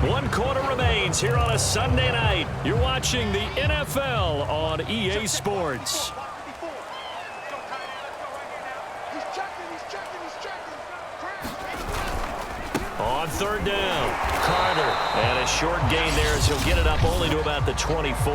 One quarter remains here on a Sunday night. You're watching the NFL on EA Sports. On third down, Carter. And a short gain there as he'll get it up only to about the 24.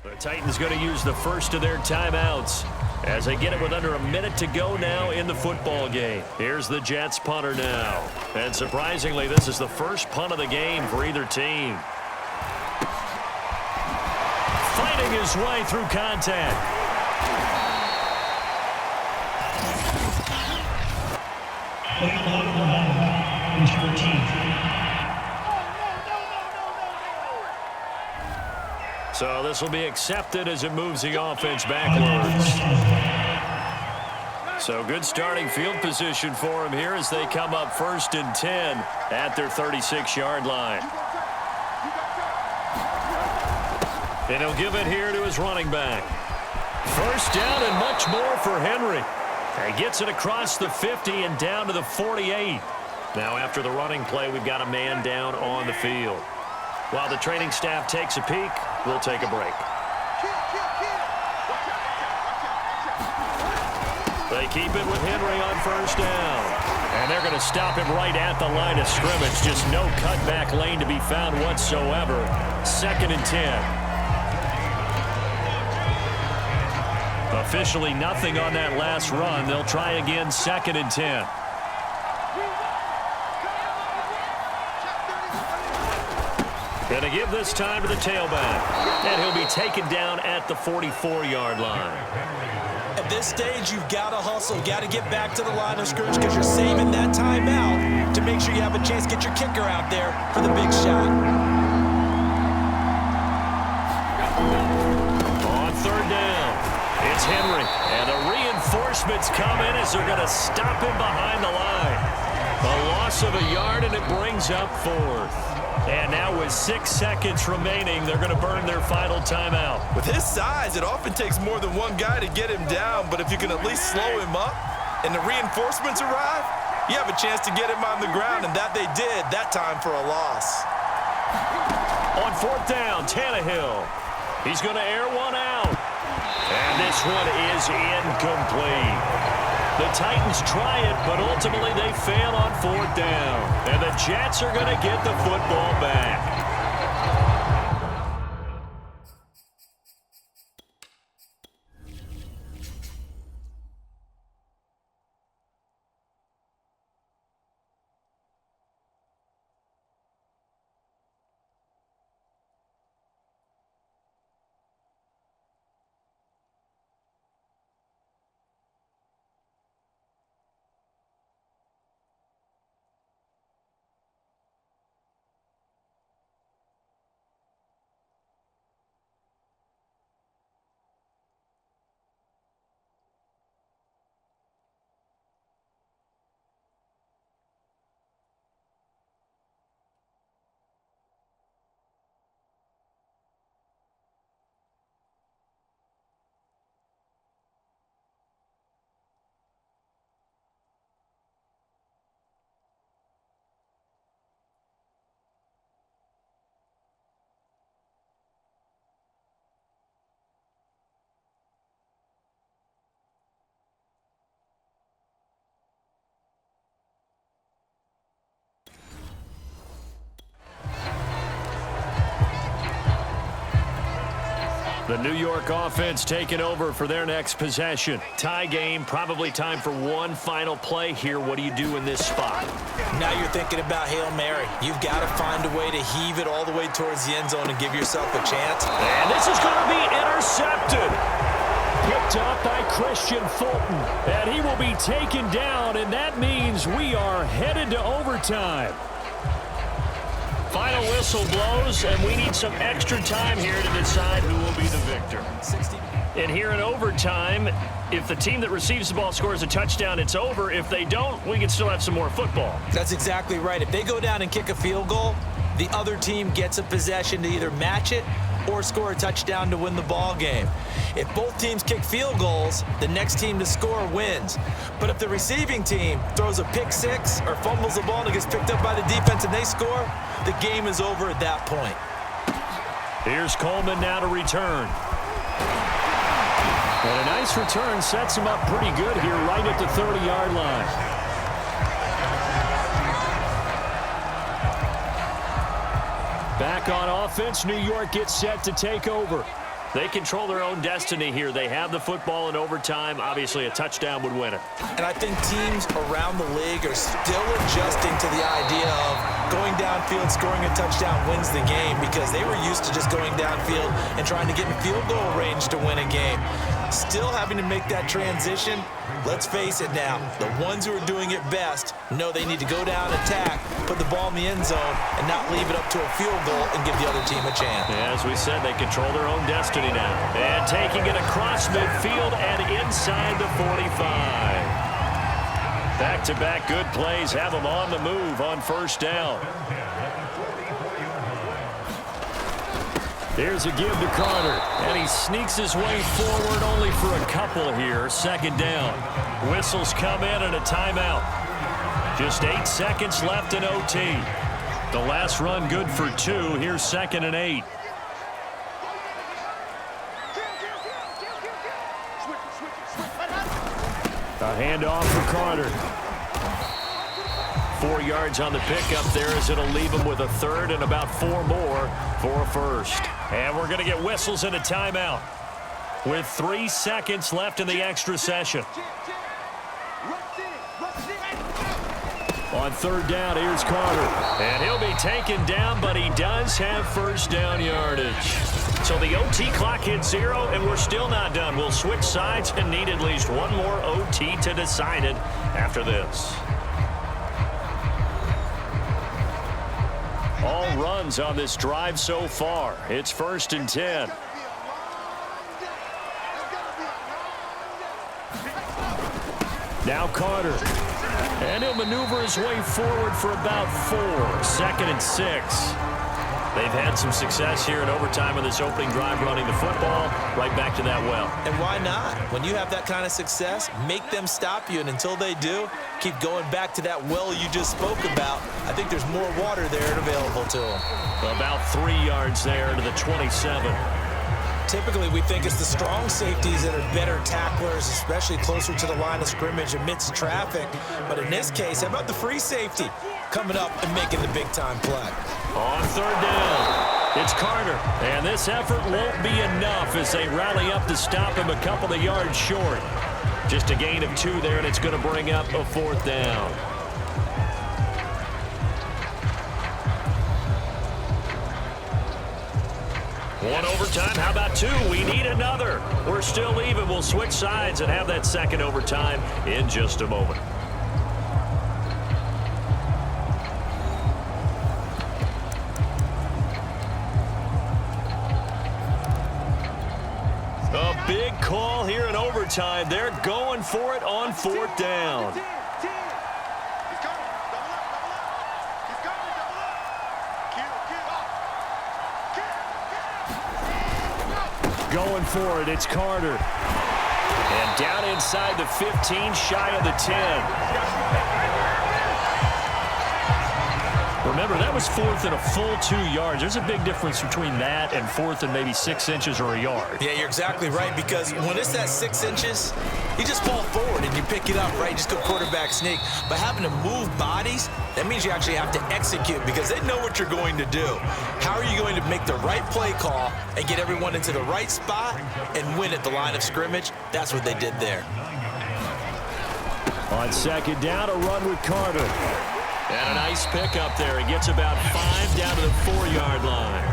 The Titans going to use the first of their timeouts as they get it with under a minute to go now in the football game. Here's the Jets punter now. And surprisingly, this is the first punt of the game for either team. Fighting his way through contact. So this will be accepted as it moves the offense backwards. So good starting field position for him here as they come up 1st and 10 at their 36-yard line. And he'll give it here to his running back. First down and much more for Henry. He gets it across the 50 and down to the 48. Now after the running play, we've got a man down on the field. While the training staff takes a peek, we'll take a break. They keep it with Henry on first down. And they're going to stop him right at the line of scrimmage. Just no cutback lane to be found whatsoever. 2nd and 10. Officially nothing on that last run. They'll try again 2nd and 10. Going to give this time to the tailback. And he'll be taken down at the 44-yard line. At this stage, you've got to hustle, got to get back to the line of scrimmage because you're saving that timeout to make sure you have a chance to get your kicker out there for the big shot. On third down, it's Henry. And the reinforcements come in as they're going to stop him behind the line. A loss of a yard, and it brings up 4th. And now with 6 seconds remaining, they're going to burn their final timeout. With his size, it often takes more than one guy to get him down, but if you can at least slow him up and the reinforcements arrive, you have a chance to get him on the ground, and that they did that time for a loss. On 4th down, Tannehill. He's going to air one out. And this one is incomplete. The Titans try it, but ultimately they fail on 4th down. And the Jets are going to get the football back. The New York offense taking over for their next possession. Tie game, probably time for one final play here. What do you do in this spot? Now you're thinking about Hail Mary. You've got to find a way to heave it all the way towards the end zone and give yourself a chance. And this is going to be intercepted. Picked up by Christian Fulton. And he will be taken down, and that means we are headed to overtime. Final whistle blows, and we need some extra time here to decide who will be the victor. And here in overtime, if the team that receives the ball scores a touchdown, it's over. If they don't, we can still have some more football. That's exactly right. If they go down and kick a field goal, the other team gets a possession to either match it or score a touchdown to win the ball game. If both teams kick field goals, the next team to score wins. But if the receiving team throws a pick six or fumbles the ball and it gets picked up by the defense and they score, the game is over at that point. Here's Coleman now to return. And a nice return sets him up pretty good here right at the 30-yard line. Back on offense, New York gets set to take over. They control their own destiny here. They have the football in overtime. Obviously, a touchdown would win it. And I think teams around the league are still adjusting to the idea of going downfield, scoring a touchdown wins the game, because they were used to just going downfield and trying to get in field goal range to win a game. Still having to make that transition. Let's face it now, the ones who are doing it best know they need to go down, attack, put the ball in the end zone, and not leave it up to a field goal and give the other team a chance. As we said, they control their own destiny now. And taking it across midfield and inside the 45. Back-to-back good plays have them on the move on first down. Here's a give to Carter, and he sneaks his way forward only for a couple here. Second down. Whistles come in and a timeout. Just 8 seconds left in OT. The last run good for 2. Here's 2nd and 8. A handoff for Carter. 4 yards on the pickup there as it'll leave him with a third and about 4 more for a first. And we're going to get whistles and a timeout with 3 seconds left in the extra session. On third down, here's Carter. And he'll be taken down, but he does have first down yardage. So the OT clock hits 0, and we're still not done. We'll switch sides and need at least one more OT to decide it after this. All runs on this drive so far. It's 1st and 10. Now Carter. And he'll maneuver his way forward for about 4. 2nd and 6. They've had some success here in overtime in this opening drive running the football. Right back to that well. And why not? When you have that kind of success, make them stop you. And until they do, keep going back to that well you just spoke about. I think there's more water there and available to them. About 3 yards there to the 27. Typically, we think it's the strong safeties that are better tacklers, especially closer to the line of scrimmage amidst traffic. But in this case, how about the free safety coming up and making the big-time play? On third down, it's Carter. And this effort won't be enough as they rally up to stop him a couple of yards short. Just a gain of 2 there, and it's going to bring up a 4th down. One overtime. How about 2? We need another. We're still even. We'll switch sides and have that second overtime in just a moment. A big call here in overtime. They're going for it on 4th down. Going for it, it's Carter. And down inside the 15, shy of the 10. Remember, that was 4th and a full 2 yards. There's a big difference between that and 4th and maybe 6 inches or a yard. Yeah, you're exactly right, because when it's that 6 inches, you just fall forward and you pick it up, right? You just go quarterback sneak. But having to move bodies, that means you actually have to execute because they know what you're going to do. How are you going to make the right play call and get everyone into the right spot and win at the line of scrimmage? That's what they did there. On second down, a run with Carter. And a nice pickup there. He gets about 5 down to the 4-yard line.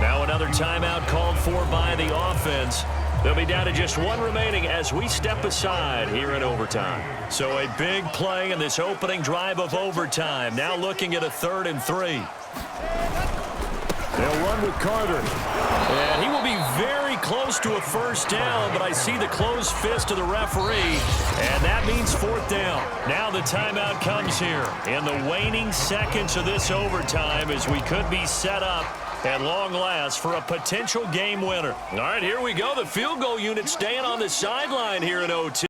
Now another timeout called for by the offense. They'll be down to just 1 remaining as we step aside here in overtime. So a big play in this opening drive of overtime. Now looking at a 3rd and 3. They'll run with Carter. And he will be very close to a first down, but I see the closed fist of the referee, and that means 4th down. Now the timeout comes here in the waning seconds of this overtime as we could be set up at long last for a potential game winner. All right, here we go. The field goal unit staying on the sideline here in OT.